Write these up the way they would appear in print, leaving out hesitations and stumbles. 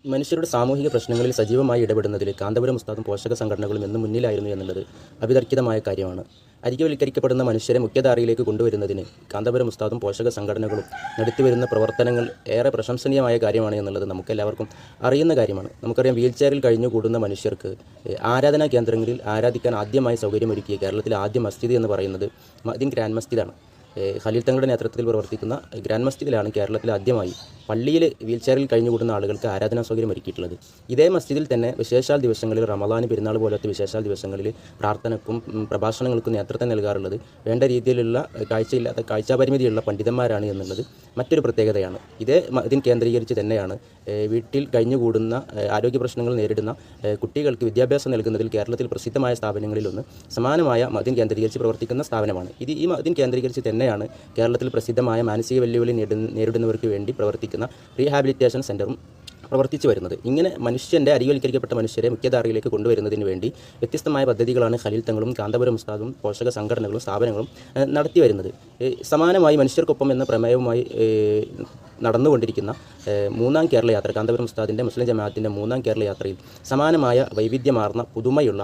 മനുഷ്യരുടെ സാമൂഹിക പ്രശ്നങ്ങളിൽ സജീവമായി ഇടപെടുന്നതിൽ കാന്തപുരം ഉസ്താദും പോഷക സംഘടനകളും എന്നും മുന്നിലായിരുന്നു എന്നുള്ളത് അവിതർക്കിതമായ കാര്യമാണ്. അരികവൽക്കരിക്കപ്പെടുന്ന മനുഷ്യരെ മുഖ്യധാരയിലേക്ക് കൊണ്ടുവരുന്നതിന് കാന്തപുരം ഉസ്താദും പോഷക സംഘടനകളും നടത്തിവരുന്ന പ്രവർത്തനങ്ങൾ ഏറെ പ്രശംസനീയമായ കാര്യമാണ് എന്നുള്ളത് നമുക്കെല്ലാവർക്കും അറിയുന്ന കാര്യമാണ്. നമുക്കറിയാം, വീൽചെയറിൽ കഴിഞ്ഞുകൂടുന്ന മനുഷ്യർക്ക് ആരാധനാ കേന്ദ്രങ്ങളിൽ ആരാധിക്കാൻ ആദ്യമായി സൗകര്യമൊരുക്കിയ കേരളത്തിലെ ആദ്യ മസ്ജിദ് എന്ന് പറയുന്നത് മദീൻ ഗ്രാൻഡ് മസ്ജിദാണ്. ഖലീൽ തങ്ങളുടെ നേതൃത്വത്തിൽ പ്രവർത്തിക്കുന്ന ഗ്രാൻഡ് മസ്ജിദിലാണ് കേരളത്തിൽ ആദ്യമായി പള്ളിയിൽ വീൽചെയറിൽ കഴിഞ്ഞുകൂടുന്ന ആളുകൾക്ക് ആരാധനാ സൗകര്യം ഒരുക്കിയിട്ടുള്ളത്. ഇതേ മസ്ജിദിൽ തന്നെ വിശേഷാൽ ദിവസങ്ങളിൽ റമദാൻ, പെരുന്നാൾ പോലത്തെ വിശേഷാൽ ദിവസങ്ങളിൽ പ്രാർത്ഥനക്കും പ്രഭാഷണങ്ങൾക്കും നേതൃത്വം നൽകാറുള്ളത് വേണ്ട രീതിയിലുള്ള കാഴ്ചാപരിമിതിയുള്ള പണ്ഡിതന്മാരാണ് എന്നുള്ളത് മറ്റൊരു പ്രത്യേകതയാണ്. ഇതേ ഇതിന് കേന്ദ്രീകരിച്ച് തന്നെയാണ് വീട്ടിൽ കഴിഞ്ഞുകൂടുന്ന ആരോഗ്യ പ്രശ്നങ്ങൾ നേരിടുന്ന കുട്ടികൾക്ക് വിദ്യാഭ്യാസം നൽകുന്നതിൽ കേരളത്തിൽ പ്രസിദ്ധമായ സ്ഥാപനങ്ങളിലൊന്ന് സമാനമായ മദീൻ കേന്ദ്രീകരിച്ച് പ്രവർത്തിക്കുന്ന സ്ഥാപനമാണ്. ഈ മദീൻ കേന്ദ്രീകരിച്ച് തന്നെയാണ് കേരളത്തിൽ പ്രസിദ്ധമായ മാനസിക വെല്ലുവിളി നേരിടുന്നവർക്ക് വേണ്ടി പ്രവർത്തിക്കുന്ന റീഹാബിലിറ്റേഷൻ സെൻ്ററും പ്രവർത്തിച്ചു വരുന്നത്. ഇങ്ങനെ അരികവൽക്കരിക്കപ്പെട്ട മനുഷ്യരെ മുഖ്യധാരയിലേക്ക് കൊണ്ടുവരുന്നതിന് വേണ്ടി വ്യത്യസ്തമായ പദ്ധതികളാണ് ഖലീൽ തങ്ങളും കാന്തപുരം ഉസ്താദും പോഷക സംഘടനകളും സ്ഥാപനങ്ങളും നടത്തി വരുന്നത്. സമാനമായി മനുഷ്യർക്കൊപ്പം എന്ന പ്രമേയവുമായി നടന്നുകൊണ്ടിരിക്കുന്ന മൂന്നാം കേരള യാത്ര, കാന്തപുരം ഉസ്താദിൻ്റെ മുസ്ലിം ജമാഅത്തിൻ്റെ മൂന്നാം കേരള യാത്രയിൽ സമാനമായ വൈവിധ്യമാർന്ന പുതുമയുള്ള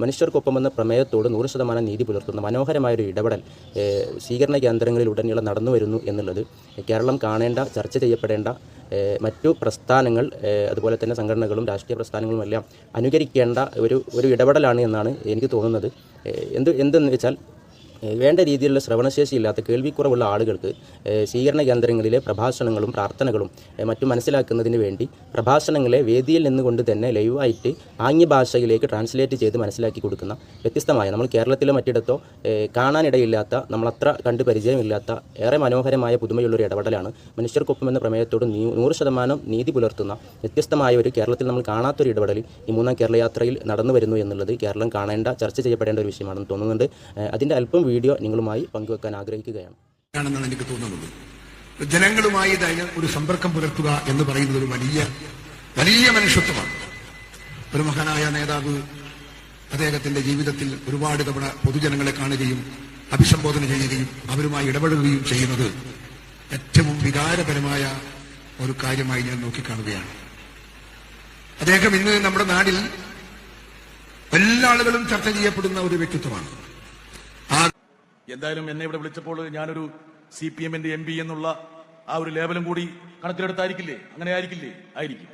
മനുഷ്യർക്കൊപ്പം എന്ന പ്രമേയത്തോട് 100% നീതി പുലർത്തുന്ന മനോഹരമായൊരു ഇടപെടൽ സ്വീകരണ കേന്ദ്രങ്ങളിലുടനീളം നടന്നു വരുന്നു എന്നുള്ളത് കേരളം കാണേണ്ട, ചർച്ച ചെയ്യപ്പെടേണ്ട മറ്റു പ്രസ്ഥാനങ്ങൾ, അതുപോലെ തന്നെ സംഘടനകളും രാഷ്ട്രീയ പ്രസ്ഥാനങ്ങളും എല്ലാം അനുകരിക്കേണ്ട ഒരു ഇടപെടലാണ് എന്നാണ് എനിക്ക് തോന്നുന്നത്. എന്തെന്ന് വെച്ചാൽ, വേണ്ട രീതിയിലുള്ള ശ്രവണശേഷിയില്ലാത്ത, കേൾവിക്കുറവുള്ള ആളുകൾക്ക് സ്വീകരണ കേന്ദ്രങ്ങളിലെ പ്രഭാഷണങ്ങളും പ്രാർത്ഥനകളും മറ്റും മനസ്സിലാക്കുന്നതിന് വേണ്ടി പ്രഭാഷണങ്ങളെ വേദിയിൽ നിന്നുകൊണ്ട് തന്നെ ലൈവായിട്ട് ആംഗ്യഭാഷയിലേക്ക് ട്രാൻസ്ലേറ്റ് ചെയ്ത് മനസ്സിലാക്കി കൊടുക്കുന്ന വ്യത്യസ്തമായ, നമ്മൾ കേരളത്തിലോ മറ്റിടത്തോ കാണാനിടയില്ലാത്ത, നമ്മളത്ര കണ്ട് പരിചയമില്ലാത്ത ഏറെ മനോഹരമായ പുതുമയുള്ളൊരു ഇടപെടലാണ് മനുഷ്യർക്കൊപ്പം എന്ന പ്രമേയത്തോട് 100% നീതി പുലർത്തുന്ന വ്യത്യസ്തമായ ഒരു, കേരളത്തിൽ നമ്മൾ കാണാത്തൊരു ഇടപെടൽ ഈ മൂന്നാം കേരള യാത്രയിൽ നടന്നു വരുന്നു എന്നുള്ളത് കേരളം കാണേണ്ട, ചർച്ച ചെയ്യപ്പെടേണ്ട ഒരു വിഷയമാണെന്ന് തോന്നുന്നുണ്ട്. അതിൻ്റെ അല്പം വീഡിയോ നിങ്ങളുമായി പങ്കുവെക്കാൻ ആഗ്രഹിക്കുകയാണ്. എനിക്ക് തോന്നുന്നത് ജനങ്ങളുമായി ഒരു സമ്പർക്കം പുലർത്തുക എന്ന് പറയുന്നത് ഒരു വലിയ മനുഷ്യത്വമാണ്. ഒരു മഹാനായ നേതാവ് അദ്ദേഹത്തിന്റെ ജീവിതത്തിൽ ഒരുപാട് തവണ പൊതുജനങ്ങളെ കാണുകയും അഭിസംബോധന ചെയ്യുകയും അവരുമായി ഇടപെടുകയും ചെയ്യുന്നത് ഏറ്റവും വികാരപരമായ ഒരു കാര്യമായി ഞാൻ നോക്കിക്കാണുകയാണ്. അദ്ദേഹം ഇന്ന് നമ്മുടെ നാട്ടിൽ എല്ലാ ആളുകളും ചർച്ച ചെയ്യപ്പെടുന്ന ഒരു വ്യക്തിത്വമാണ്. എന്തായാലും എന്നെ ഇവിടെ വിളിച്ചപ്പോൾ ഞാനൊരു CPM-ന്റെ MP എന്നുള്ള ആ ഒരു ലേബലും കൂടി കണക്കിലെടുത്തായിരിക്കില്ലേ? അങ്ങനെ ആയിരിക്കില്ലേ? ആയിരിക്കും.